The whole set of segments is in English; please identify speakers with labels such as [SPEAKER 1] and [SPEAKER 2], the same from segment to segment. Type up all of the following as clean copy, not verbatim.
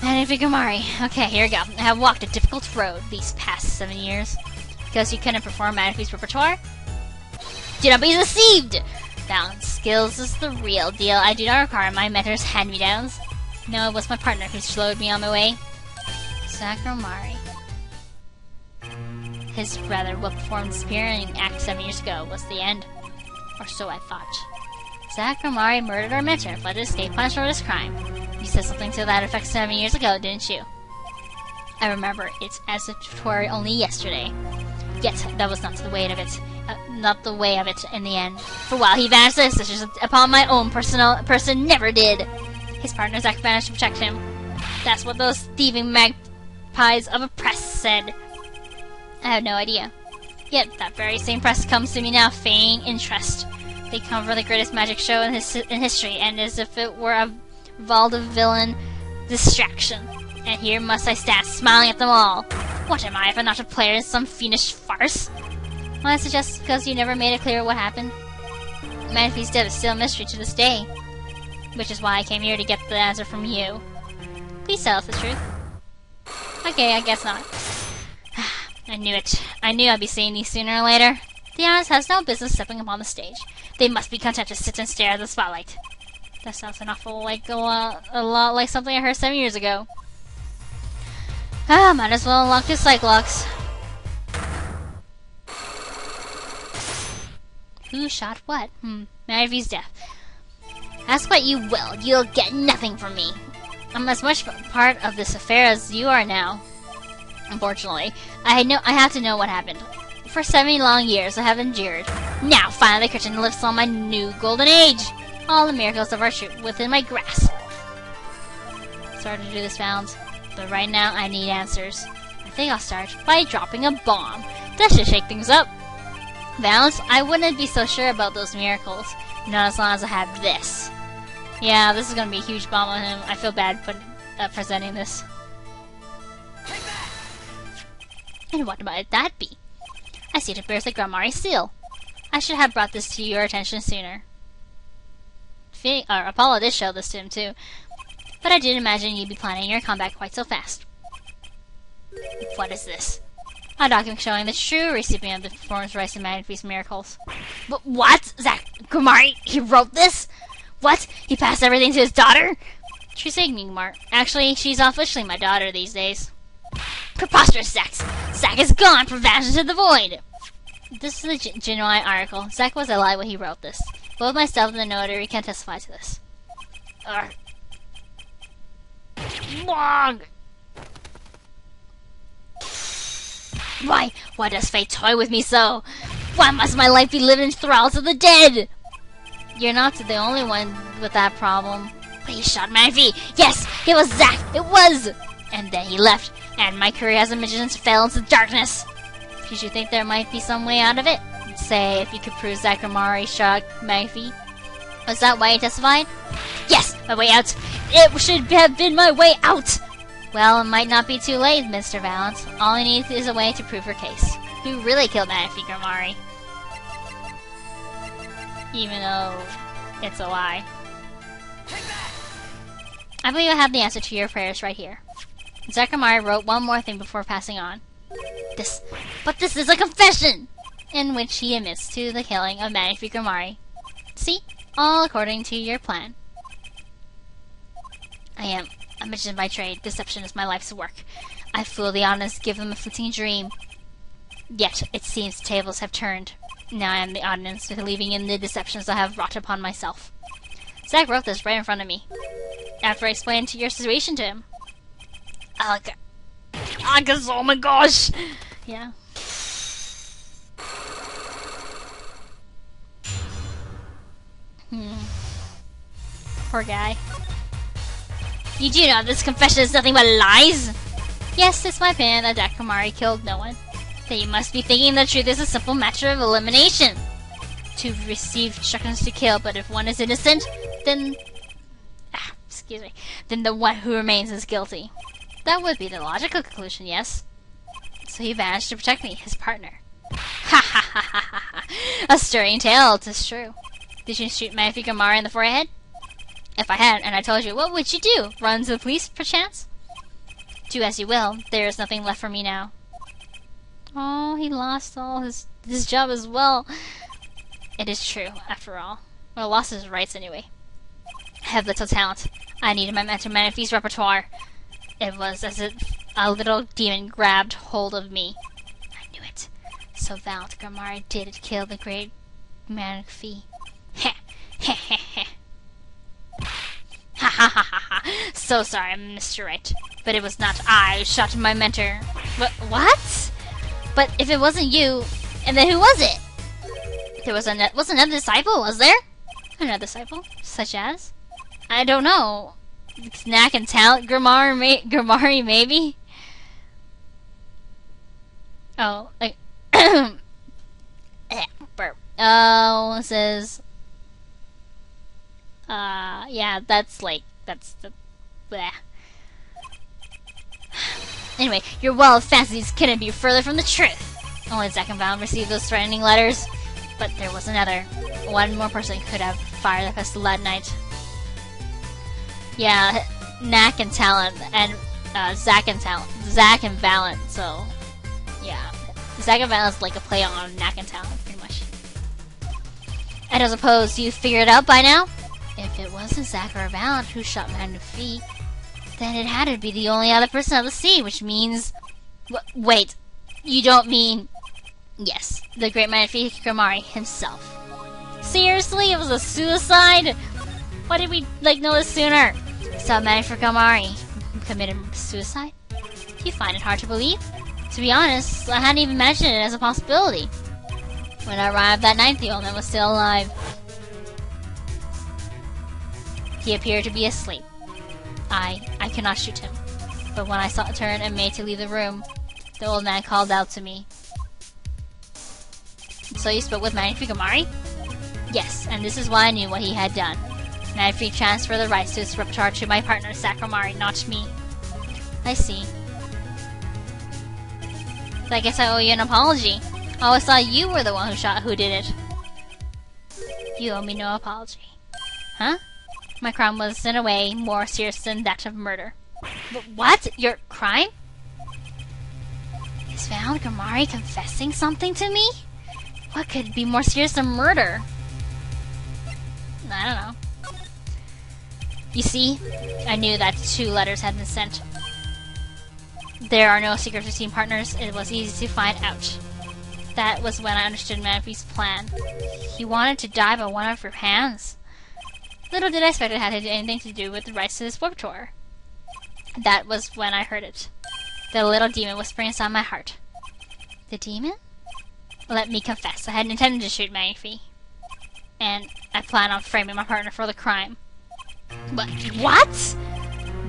[SPEAKER 1] Manifigumari. Okay, here we go. I have walked a difficult road these past 7 years. Because you couldn't perform Manifi's repertoire? Do not be deceived! Balance skills is the real deal. I do not require my mentor's hand-me-downs. No, it was my partner who slowed me on my way. Sakuromari. His rather well-performed disappearing act 7 years ago was the end. Or so I thought. Sakuromari murdered our mentor and fled to escape punishment for this crime. You said something to that effect 7 years ago, didn't you? I remember it as if it were only yesterday. Yet, that was not the way of it. Not the way of it in the end. For a while he vanished the suspicions upon my own person never did. His partner's act vanished to protect him. That's what those thieving magpies of a press said. I had no idea. Yet, that very same press comes to me now, feigning interest. They come for the greatest magic show in history, and as if it were a vaudevillian distraction. And here must I stand, smiling at them all. What am I, if I'm not a player in some fiendish farce? Well, I suggest because you never made it clear what happened. Manifi's death is still a mystery to this day. Which is why I came here to get the answer from you. Please tell us the truth. Okay, I guess not. I knew it. I knew I'd be seeing these sooner or later. The honest has no business stepping upon the stage. They must be content to sit and stare at the spotlight. That sounds an awful a lot like something I heard 7 years ago. Might as well unlock this Cyclops. Who shot what? Manifi's death. Ask what you will, you'll get nothing from me. I'm as much part of this affair as you are now. Unfortunately, I have to know what happened. For 70 long years I have endured. Now, finally the curtain lifts on my new golden age. All the miracles of our troop within my grasp. Sorry to do this, Valant, but right now I need answers. I think I'll start by dropping a bomb. That should shake things up. Valant, I wouldn't be so sure about those miracles. Not as long as I have this. Yeah, this is gonna be a huge bomb on him. I feel bad presenting this. And what might that be? I see it bears the Grammari seal. I should have brought this to your attention sooner. Apollo did show this to him too. But I didn't imagine you'd be planning your comeback quite so fast. What is this? A document showing the true recipient of the performance rights in Manifi's miracles. But what? Zach Grammari? He wrote this? What? He passed everything to his daughter? She's ignoring Mark. Actually, she's officially my daughter these days. Preposterous, Zach! Zach is gone! Vanished into the void! This is a genuine article. Zach was alive when he wrote this. Both myself and the notary can testify to this. Wrong! Why does fate toy with me so? Why must my life be lived in thralls of the dead? You're not the only one with that problem. But he shot Manifi! Yes! It was Zach! It was! And then he left, and my career as a magician fell into darkness. Did you think there might be some way out of it? Say, if you could prove Zach Grammari shot Manifi. Was that why you testified? Yes! My way out! It should have been my way out! Well, it might not be too late, Mr. Valant. All I need is a way to prove your case. Who really killed Manifi Grammari? Even though it's a lie. I believe I have the answer to your prayers right here. Zach Grammari wrote one more thing before passing on. This is a confession! In which he admits to the killing of Manifi Grammari. See? All according to your plan. I am a magician by trade. Deception is my life's work. I fool the honest, give them a fleeting dream. Yet, it seems the tables have turned. Now I am the audience, believing in the deceptions I have wrought upon myself. Zach wrote this right in front of me. After I explained your situation to him. Oh my gosh! Yeah. Poor guy. You do know this confession is nothing but lies? Yes, it's my opinion that Zach Grammari killed no one. Then you must be thinking the truth is a simple matter of elimination. To receive instructions to kill, but if one is innocent, then... then the one who remains is guilty. That would be the logical conclusion, yes? So he vanished to protect me, his partner. Ha ha ha ha ha ha! A stirring tale, 'tis true. Did you shoot Manifi Grammari in the forehead? If I had, and I told you, what would you do? Run to the police, perchance? Do as you will. There is nothing left for me now. Oh, he lost all his job as well. It is true, after all. Well, lost his rights anyway. I have little talent. I needed my mentor Manaphy's repertoire. It was as if a little demon grabbed hold of me. I knew it. So Valant Gamari did kill the great Manaphy. Heh, heh, heh, heh. Ha ha ha ha ha. So sorry, Mr. Right. But it was not I who shot my mentor. What? But if it wasn't you, and then who was it? There was another disciple, was there? Another disciple? Such as? I don't know. Knack and talent, Grimari maybe? Oh, like... burp. Oh, it says... yeah, that's the... Bleh. Anyway, your wild fantasies couldn't be further from the truth. Only Zack and Valant received those threatening letters. But there was another. One more person could have fired the pistol that night. Yeah, Knack and Talent, and Zack and Valant, so... Yeah. Zack and Valant's like a play on Knack and Talent, pretty much. And I suppose you figured it out by now? If it wasn't Zack or Valant who shot Manaphy, then it had to be the only other person at the scene, which means... Wait, you don't mean... Yes, the great Manaphy Grimari himself. Seriously? It was a suicide? Why did we, know this sooner? So Manaphy Grimari committed suicide? You find it hard to believe? To be honest, I hadn't even mentioned it as a possibility. When I arrived that night, the old man was still alive. He appeared to be asleep. I could not shoot him. But when I saw a turn and made to leave the room, the old man called out to me. So you spoke with Manaphy Grimari? Yes, and this is why I knew what he had done. Manaphy transferred the rights to his repertoire to my partner, Grimari, not me. I see. So I guess I owe you an apology. I always thought you were the one who did it. You owe me no apology. Huh? My crime was, in a way, more serious than that of murder. But what? Your crime? Is Valant Grimari confessing something to me? What could be more serious than murder? I don't know. You see, I knew that 2 letters had been sent. There are no secrets between partners. It was easy to find out. That was when I understood Manaphy's plan. He wanted to die by one of your hands. Little did I expect it had anything to do with the rights to this repertoire. That was when I heard it. The little demon whispering inside my heart. The demon? Let me confess, I hadn't intended to shoot Manaphy. And I planned on framing my partner for the crime. But what?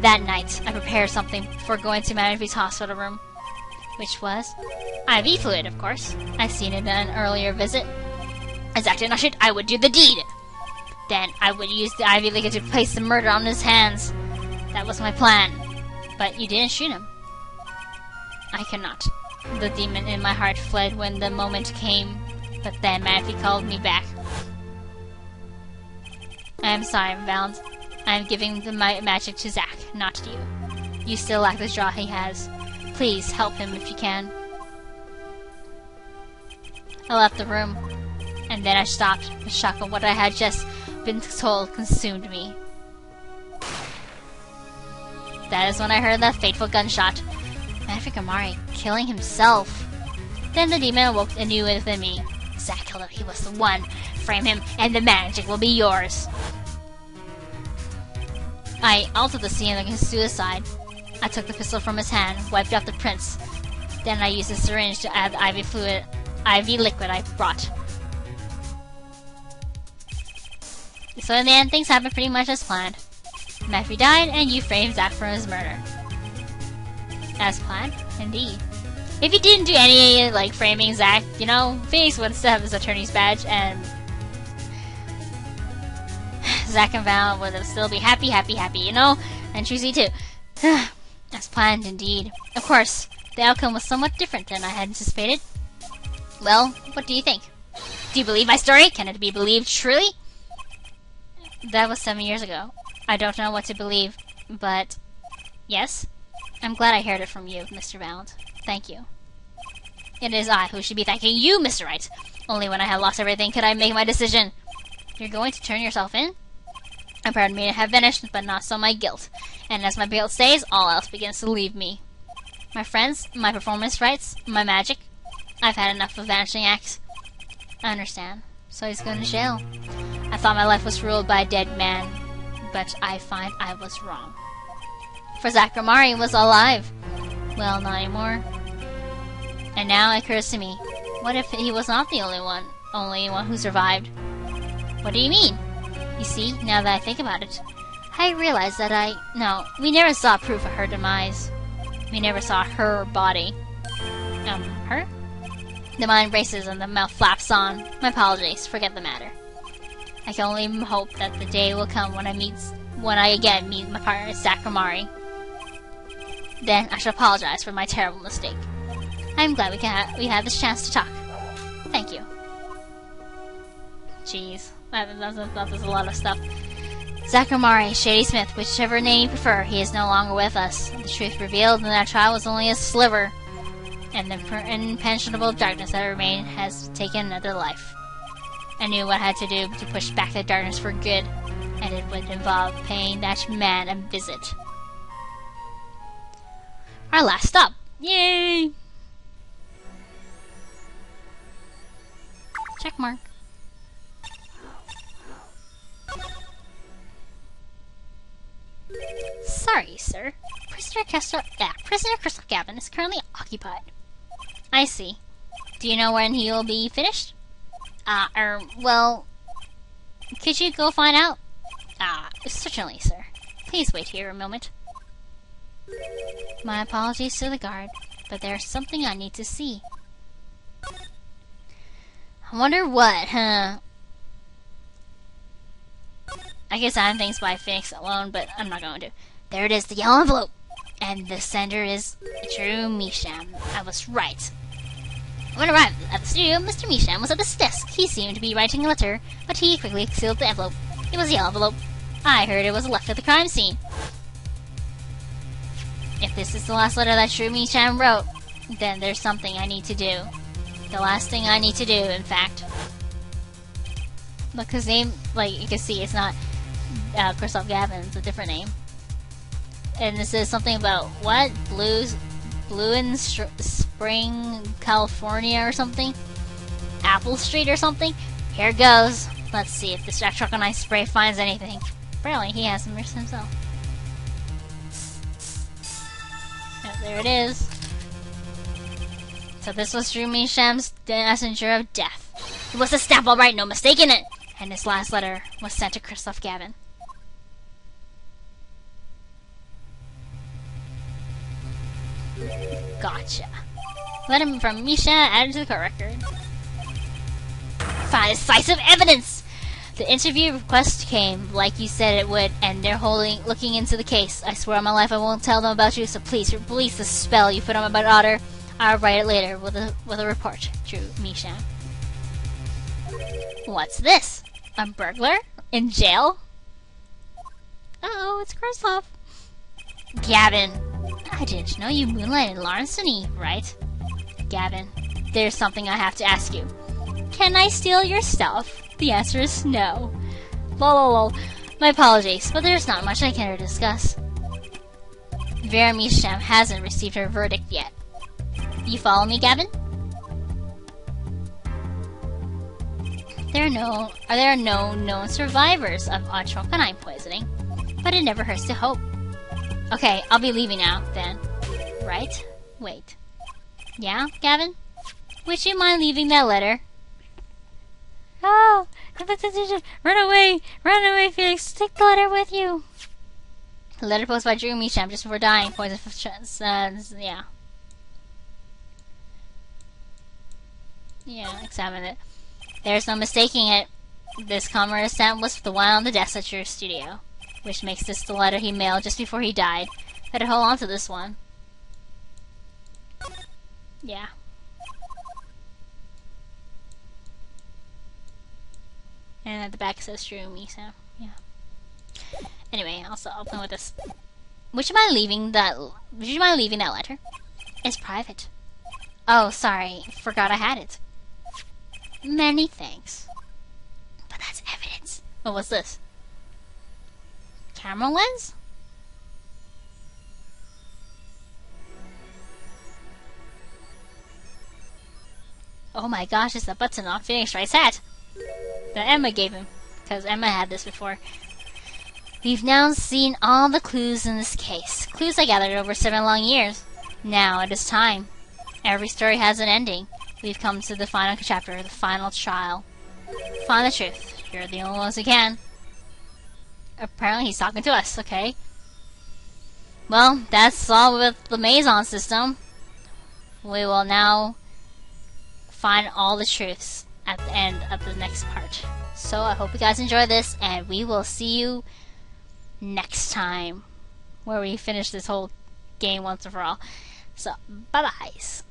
[SPEAKER 1] That night, I prepared something before going to Manaphy's hospital room. Which was? IV fluid, of course. I'd seen it in an earlier visit. As I did not shoot, I would do the deed! Then I would use the IV liquid to place the murder on his hands. That was my plan. But you didn't shoot him. I cannot. The demon in my heart fled when the moment came, but then Manaphy called me back. I am sorry, Valant. I am giving the magic to Zack, not you. You still lack the draw he has. Please help him if you can. I left the room, and then I stopped. The shock of what I had just been told consumed me. That is when I heard that fateful gunshot. Manaphy Grimari killing himself. Then the demon awoke anew within me. Zack told him he was the one. Frame him, and the magic will be yours. I altered the scene like his suicide. I took the pistol from his hand, wiped off the prints. Then I used a syringe to add the IV liquid I brought. So in the end, things happened pretty much as planned. Manaphy died, and you framed Zack for his murder. As planned? Indeed. If you didn't do any, framing Zack, Phoenix would still have his attorney's badge, and Zack and Valant would still be happy, and Trucy too. As planned, indeed. Of course, the outcome was somewhat different than I had anticipated. Well, what do you think? Do you believe my story? Can it be believed truly? That was 7 years ago. I don't know what to believe, but... Yes? I'm glad I heard it from you, Mr. Valant. Thank you. It is I who should be thanking you, Mr. Wright. Only when I had lost everything could I make my decision. You're going to turn yourself in? I'm proud of me to have vanished, but not so my guilt. And as my guilt stays, all else begins to leave me. My friends, my performance rights, my magic. I've had enough of vanishing acts. I understand. So he's going to jail. I thought my life was ruled by a dead man, but I find I was wrong. For Zachramari was alive. Well, not anymore. And now it occurs to me, what if he was not the only one who survived? What do you mean? You see, now that I think about it, I realize that we never saw proof of her demise. We never saw her body. Her? The mind races and the mouth flaps on. My apologies, forget the matter. I can only hope that the day will come when I again meet my partner, Zachramari. Then I shall apologize for my terrible mistake. I'm glad we had this chance to talk. Thank you. Jeez, that's a lot of stuff. Zachramari, Shady Smith, whichever name you prefer, he is no longer with us. The truth revealed in that trial was only a sliver, and the impenetrable darkness that remained has taken another life. I knew what I had to do to push back the darkness for good, and it would involve paying that man a visit. Our last stop! Yay! Check mark. Sorry, sir. Prisoner Kristoph Gavin is currently occupied. I see. Do you know when he will be finished? Well... Could you go find out? Certainly, sir. Please wait here a moment. My apologies to the guard, but there's something I need to see. I wonder what, huh? I guess I'm things by Phoenix alone, but I'm not going to. There it is, the yellow envelope! And the sender is Drew Misham. I was right. When I arrived at the studio, Mr. Misham was at his desk. He seemed to be writing a letter, but he quickly sealed the envelope. It was a yellow envelope. I heard it was left at the crime scene. If this is the last letter that Drew Misham wrote, then there's something I need to do. The last thing I need to do, in fact. Look, his name, like, you can see, it's not Kristoph Gavin, it's a different name. And this is something about, what? Blue in Spring, California or something? Apple Street or something? Here goes. Let's see if this Draconite spray finds anything. Apparently he has some himself. Yep, there it is. So this was Drew Misham's messenger of death. It was a stamp, alright, no mistake in it! And his last letter was sent to Kristoph Gavin. Gotcha. Letter from Misha added to the court record. Find decisive evidence! The interview request came like you said it would, and they're looking into the case. I swear on my life I won't tell them about you, so please release the spell you put on my daughter. I'll write it later with a report. Drew Misham. What's this? A burglar? In jail? Uh-oh, it's Kristoph. Gavin. I didn't know you moonlighted in Larceny, right? Gavin, there's something I have to ask you. Can I steal your stuff? The answer is no. Lol. My apologies, but there's not much I can discuss. Vera Misham hasn't received her verdict yet. You follow me, Gavin? There are no known survivors of Draconite poisoning, but it never hurts to hope. Okay, I'll be leaving now, then. Right? Wait. Yeah, Gavin? Would you mind leaving that letter? Oh! Run away, Felix! Take the letter with you! The letter posted by Drew Misham just before dying, poison for yeah. Yeah, examine it. There's no mistaking it. This commemorative stamp was the one on the desk at your studio, which makes this the letter he mailed just before he died. Better hold on to this one. Yeah. And at the back it says Drew Misham. Yeah. Anyway, I'll play with this. Would you mind leaving that letter? It's private. Oh, sorry. Forgot I had it. Many thanks. But that's evidence. What was this? Camera lens? Oh my gosh, it's the button on Phoenix Wright's hat that Emma gave him, because Emma had this before. We've now seen all the clues in this case. Clues I gathered over 7 long years. Now it is time. Every story has an ending. We've come to the final chapter, the final trial. Find the truth. You're the only ones who can. Apparently he's talking to us, okay. Well, that's all with the Maison system. We will now find all the truths at the end of the next part. So I hope you guys enjoy this, and we will see you next time, where we finish this whole game once and for all. So, bye-byes.